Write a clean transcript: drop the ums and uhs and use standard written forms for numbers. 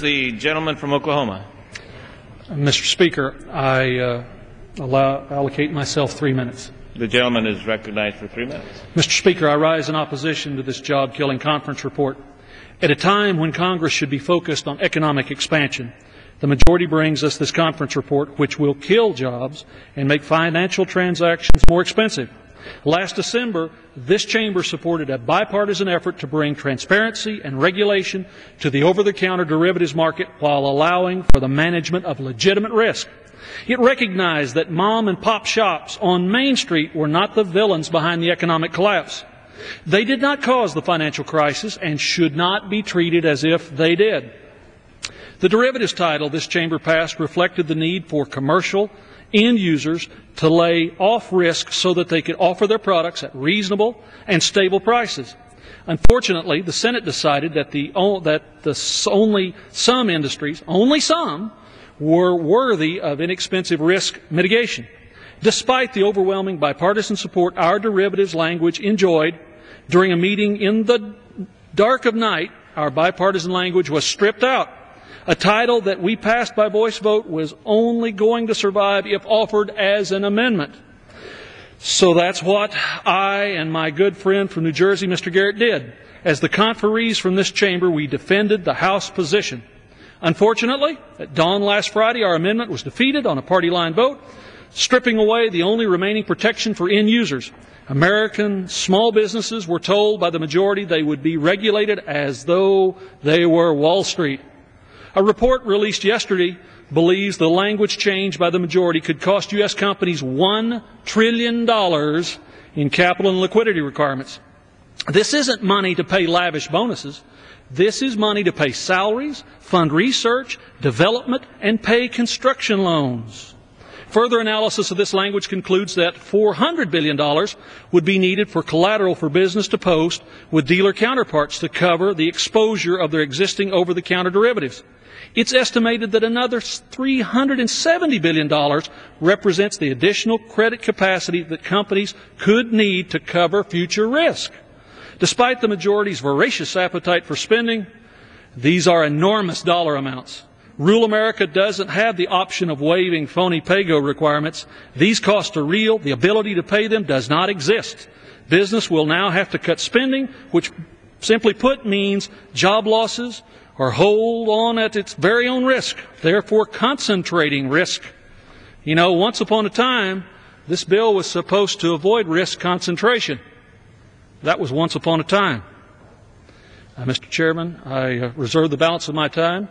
The gentleman from Oklahoma. Mr. Speaker, I allocate myself 3 minutes. The gentleman is recognized for 3 minutes. Mr. Speaker, I rise in opposition to this job-killing conference report. At a time when Congress should be focused on economic expansion, the majority brings us this conference report, which will kill jobs and make financial transactions more expensive. Last December, this chamber supported a bipartisan effort to bring transparency and regulation to the over-the-counter derivatives market while allowing for the management of legitimate risk. It recognized that mom and pop shops on Main Street were not the villains behind the economic collapse. They did not cause the financial crisis and should not be treated as if they did. The derivatives title this chamber passed reflected the need for commercial end users to lay off risk so that they could offer their products at reasonable and stable prices. Unfortunately, the Senate decided that only some industries, only some, were worthy of inexpensive risk mitigation. Despite the overwhelming bipartisan support our derivatives language enjoyed, during a meeting in the dark of night, our bipartisan language was stripped out. A title that we passed by voice vote was only going to survive if offered as an amendment. So that's what I and my good friend from New Jersey, Mr. Garrett, did. As the conferees from this chamber, we defended the House position. Unfortunately, at dawn last Friday, our amendment was defeated on a party line vote, stripping away the only remaining protection for end users. American small businesses were told by the majority they would be regulated as though they were Wall Street. A report released yesterday believes the language change by the majority could cost U.S. companies $1 trillion in capital and liquidity requirements. This isn't money to pay lavish bonuses. This is money to pay salaries, fund research, development, and pay construction loans. Further analysis of this language concludes that $400 billion would be needed for collateral for business to post with dealer counterparts to cover the exposure of their existing over-the-counter derivatives. It's estimated that another $370 billion represents the additional credit capacity that companies could need to cover future risk. Despite the majority's voracious appetite for spending, these are enormous dollar amounts. Rural America doesn't have the option of waiving phony pay-go requirements. These costs are real. The ability to pay them does not exist. Business will now have to cut spending, which simply put means job losses or hold on at its very own risk, therefore concentrating risk. You know, once upon a time, this bill was supposed to avoid risk concentration. That was once upon a time. Mr. Chairman, I reserve the balance of my time.